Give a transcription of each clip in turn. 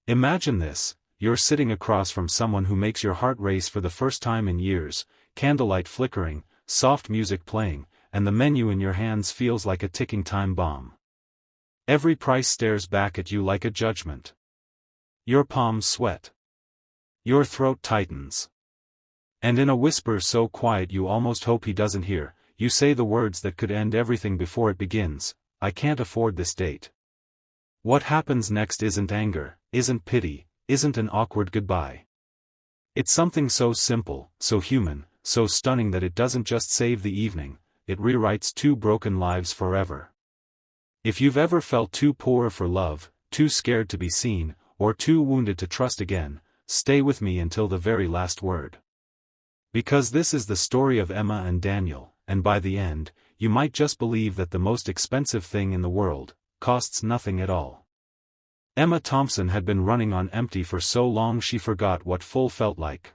Imagine this, you're sitting across from someone who makes your heart race for the first time in years, candlelight flickering, soft music playing, and the menu in your hands feels like a ticking time bomb. Every price stares back at you like a judgment. Your palms sweat. Your throat tightens. And in a whisper so quiet you almost hope he doesn't hear, you say the words that could end everything before it begins: I can't afford this date. What happens next isn't anger, isn't pity, isn't an awkward goodbye. It's something so simple, so human, so stunning that it doesn't just save the evening, it rewrites two broken lives forever. If you've ever felt too poor for love, too scared to be seen, or too wounded to trust again, stay with me until the very last word. Because this is the story of Emma and Daniel, and by the end, you might just believe that the most expensive thing in the world costs nothing at all. Emma Thompson had been running on empty for so long she forgot what full felt like.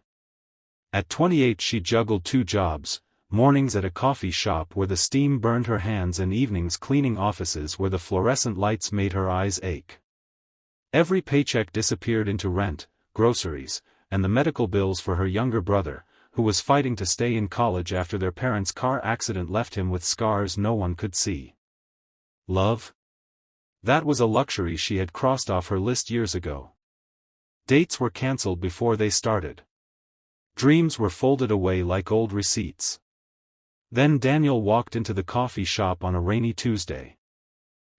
At 28 she juggled two jobs, mornings at a coffee shop where the steam burned her hands and evenings cleaning offices where the fluorescent lights made her eyes ache. Every paycheck disappeared into rent, groceries, and the medical bills for her younger brother, who was fighting to stay in college after their parents' car accident left him with scars no one could see. Love? That was a luxury she had crossed off her list years ago. Dates were cancelled before they started. Dreams were folded away like old receipts. Then Daniel walked into the coffee shop on a rainy Tuesday.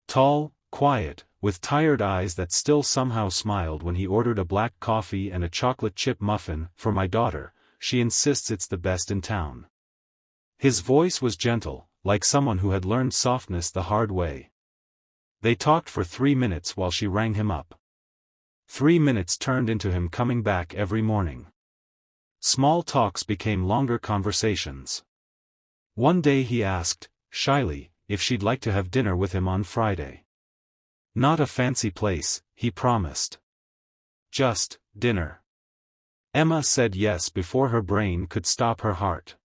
Tall, quiet, with tired eyes that still somehow smiled when he ordered a black coffee and a chocolate chip muffin. For my daughter, she insists it's the best in town. His voice was gentle, like someone who had learned softness the hard way. They talked for 3 minutes while she rang him up. 3 minutes turned into him coming back every morning. Small talks became longer conversations. One day he asked, shyly, if she'd like to have dinner with him on Friday. Not a fancy place, he promised. Just dinner. Emma said yes before her brain could stop her heart.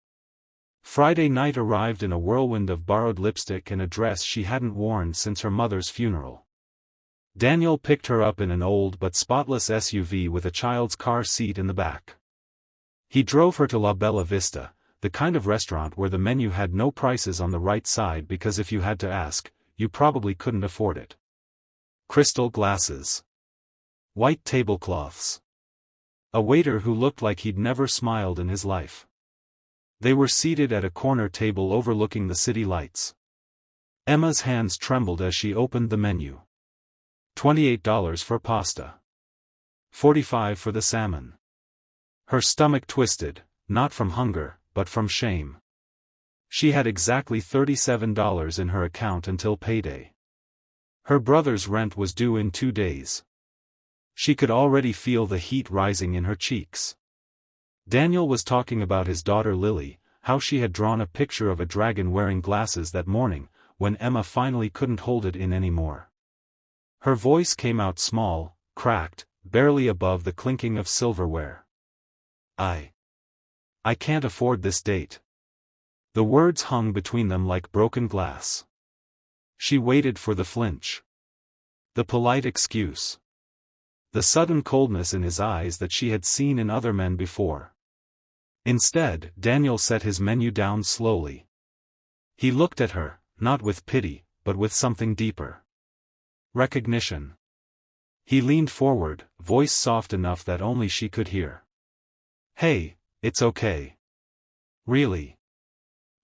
Friday night arrived in a whirlwind of borrowed lipstick and a dress she hadn't worn since her mother's funeral. Daniel picked her up in an old but spotless SUV with a child's car seat in the back. He drove her to La Bella Vista, the kind of restaurant where the menu had no prices on the right side because if you had to ask, you probably couldn't afford it. Crystal glasses. White tablecloths. A waiter who looked like he'd never smiled in his life. They were seated at a corner table overlooking the city lights. Emma's hands trembled as she opened the menu. $28 for pasta. $45 for the salmon. Her stomach twisted, not from hunger, but from shame. She had exactly $37 in her account until payday. Her brother's rent was due in 2 days. She could already feel the heat rising in her cheeks. Daniel was talking about his daughter Lily, how she had drawn a picture of a dragon wearing glasses that morning, when Emma finally couldn't hold it in anymore. Her voice came out small, cracked, barely above the clinking of silverware. I can't afford this date. The words hung between them like broken glass. She waited for the flinch. The polite excuse. The sudden coldness in his eyes that she had seen in other men before. Instead, Daniel set his menu down slowly. He looked at her, not with pity, but with something deeper. Recognition. He leaned forward, voice soft enough that only she could hear. Hey, it's okay. Really.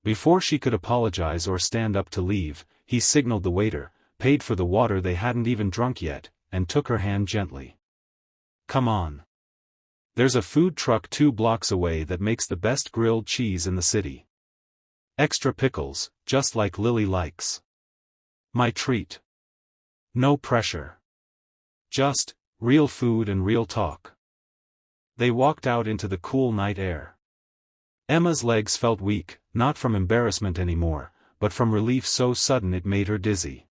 Before she could apologize or stand up to leave, he signaled the waiter, paid for the water they hadn't even drunk yet, and took her hand gently. Come on. There's a food truck 2 blocks away that makes the best grilled cheese in the city. Extra pickles, just like Lily likes. My treat. No pressure. Just real food and real talk. They walked out into the cool night air. Emma's legs felt weak, not from embarrassment anymore, but from relief so sudden it made her dizzy.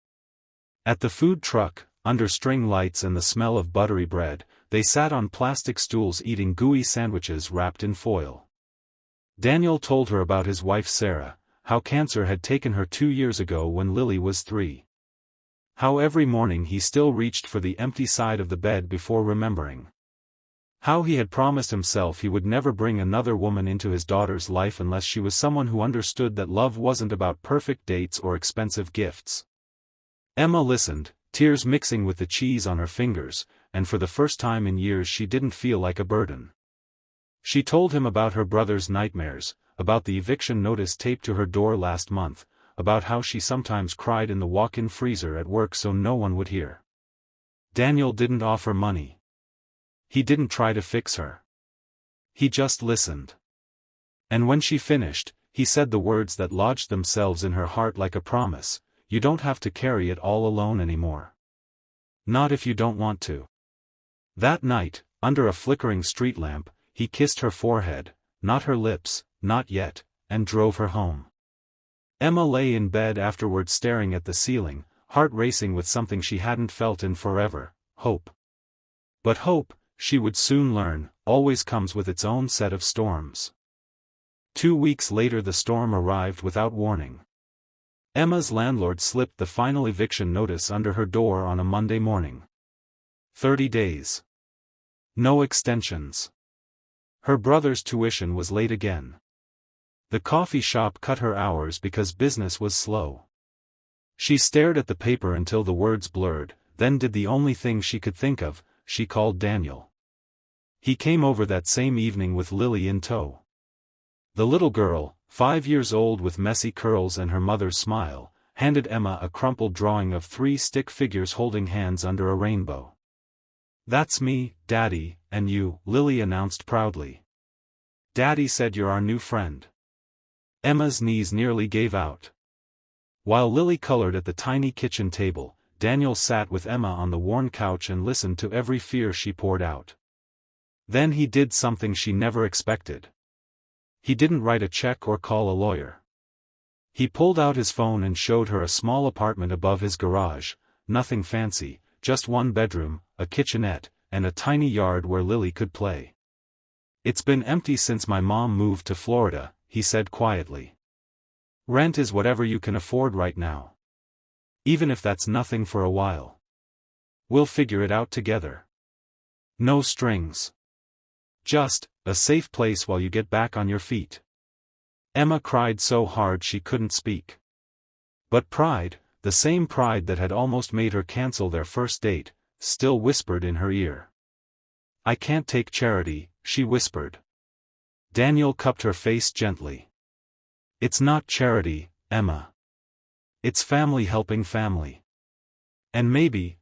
At the food truck, under string lights and the smell of buttery bread, they sat on plastic stools eating gooey sandwiches wrapped in foil. Daniel told her about his wife Sarah, how cancer had taken her 2 years ago when Lily was 3. How every morning he still reached for the empty side of the bed before remembering. How he had promised himself he would never bring another woman into his daughter's life unless she was someone who understood that love wasn't about perfect dates or expensive gifts. Emma listened, tears mixing with the cheese on her fingers, and for the first time in years she didn't feel like a burden. She told him about her brother's nightmares, about the eviction notice taped to her door last month, about how she sometimes cried in the walk-in freezer at work so no one would hear. Daniel didn't offer money. He didn't try to fix her. He just listened. And when she finished, he said the words that lodged themselves in her heart like a promise: "You don't have to carry it all alone anymore. Not if you don't want to." That night, under a flickering street lamp, he kissed her forehead, not her lips, not yet, and drove her home. Emma lay in bed afterwards staring at the ceiling, heart racing with something she hadn't felt in forever: hope. But hope, she would soon learn, always comes with its own set of storms. 2 weeks later the storm arrived without warning. Emma's landlord slipped the final eviction notice under her door on a Monday morning. 30 days. No extensions. Her brother's tuition was late again. The coffee shop cut her hours because business was slow. She stared at the paper until the words blurred, then did the only thing she could think of: she called Daniel. He came over that same evening with Lily in tow. The little girl, 5 years old with messy curls and her mother's smile, handed Emma a crumpled drawing of 3 stick figures holding hands under a rainbow. "That's me, Daddy, and you," Lily announced proudly. "Daddy said you're our new friend." Emma's knees nearly gave out. While Lily colored at the tiny kitchen table, Daniel sat with Emma on the worn couch and listened to every fear she poured out. Then he did something she never expected. He didn't write a check or call a lawyer. He pulled out his phone and showed her a small apartment above his garage, nothing fancy, just 1 bedroom, a kitchenette, and a tiny yard where Lily could play. "It's been empty since my mom moved to Florida," he said quietly. "Rent is whatever you can afford right now. Even if that's nothing for a while. We'll figure it out together. No strings. Just a safe place while you get back on your feet." Emma cried so hard she couldn't speak. But pride, the same pride that had almost made her cancel their first date, still whispered in her ear. "I can't take charity," she whispered. Daniel cupped her face gently. "It's not charity, Emma. It's family helping family. And maybe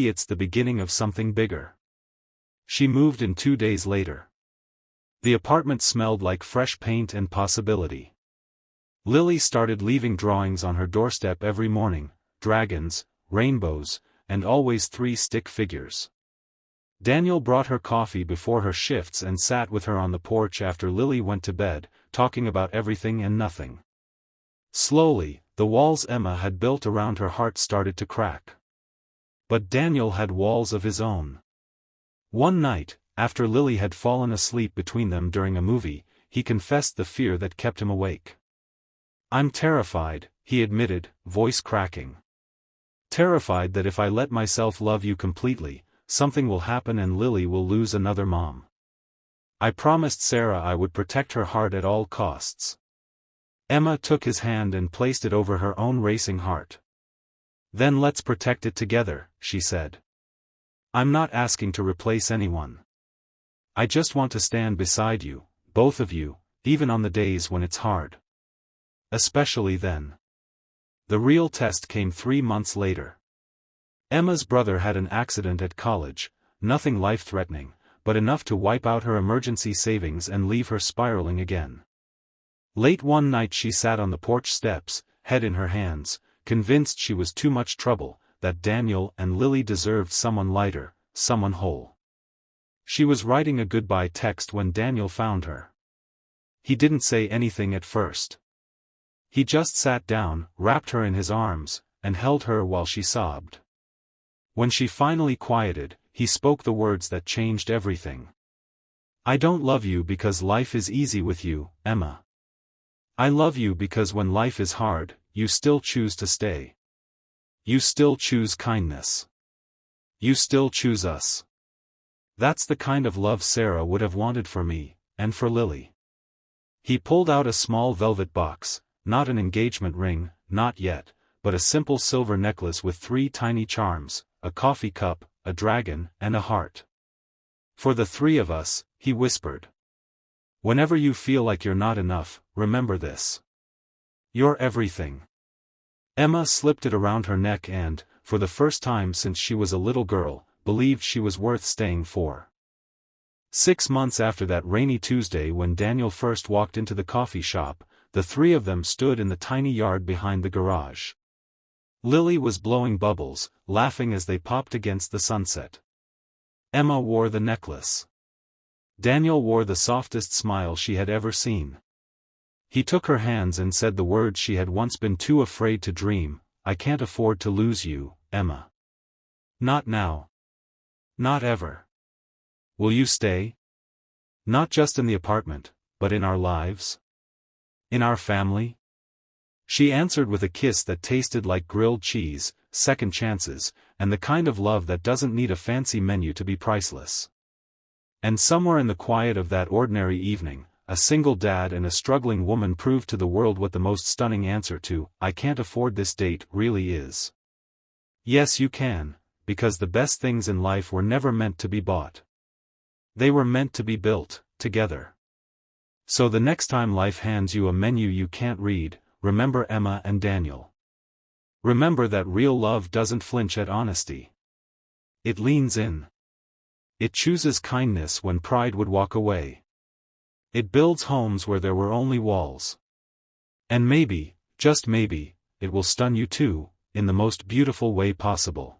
it's the beginning of something bigger." She moved in 2 days later. The apartment smelled like fresh paint and possibility. Lily started leaving drawings on her doorstep every morning: dragons, rainbows, and always 3 stick figures. Daniel brought her coffee before her shifts and sat with her on the porch after Lily went to bed, talking about everything and nothing. Slowly, the walls Emma had built around her heart started to crack. But Daniel had walls of his own. One night, after Lily had fallen asleep between them during a movie, he confessed the fear that kept him awake. "I'm terrified," he admitted, voice cracking. "Terrified that if I let myself love you completely, something will happen and Lily will lose another mom. I promised Sarah I would protect her heart at all costs." Emma took his hand and placed it over her own racing heart. "Then let's protect it together," she said. "I'm not asking to replace anyone. I just want to stand beside you, both of you, even on the days when it's hard. Especially then." The real test came 3 months later. Emma's brother had an accident at college, nothing life-threatening, but enough to wipe out her emergency savings and leave her spiraling again. Late one night she sat on the porch steps, head in her hands, convinced she was too much trouble, that Daniel and Lily deserved someone lighter, someone whole. She was writing a goodbye text when Daniel found her. He didn't say anything at first. He just sat down, wrapped her in his arms, and held her while she sobbed. When she finally quieted, he spoke the words that changed everything. "I don't love you because life is easy with you, Emma. I love you because when life is hard, you still choose to stay. You still choose kindness. You still choose us. That's the kind of love Sarah would have wanted for me, and for Lily. He pulled out a small velvet box, not an engagement ring, not yet, but a simple silver necklace with 3 tiny charms, a coffee cup, a dragon, and a heart. For the 3 of us, he whispered. Whenever you feel like you're not enough, remember this. You're everything. Emma slipped it around her neck and, for the first time since she was a little girl, believed she was worth staying for. 6 months after that rainy Tuesday when Daniel first walked into the coffee shop, the 3 of them stood in the tiny yard behind the garage. Lily was blowing bubbles, laughing as they popped against the sunset. Emma wore the necklace. Daniel wore the softest smile she had ever seen. He took her hands and said the words she had once been too afraid to dream, "I can't afford to lose you, Emma. Not now. Not ever. Will you stay? Not just in the apartment, but in our lives? In our family?" She answered with a kiss that tasted like grilled cheese, second chances, and the kind of love that doesn't need a fancy menu to be priceless. And somewhere in the quiet of that ordinary evening, a single dad and a struggling woman proved to the world what the most stunning answer to, "I can't afford this date," really is. Yes, you can, because the best things in life were never meant to be bought. They were meant to be built, together. So the next time life hands you a menu you can't read, remember Emma and Daniel. Remember that real love doesn't flinch at honesty. It leans in. It chooses kindness when pride would walk away. It builds homes where there were only walls. And maybe, just maybe, it will stun you too, in the most beautiful way possible.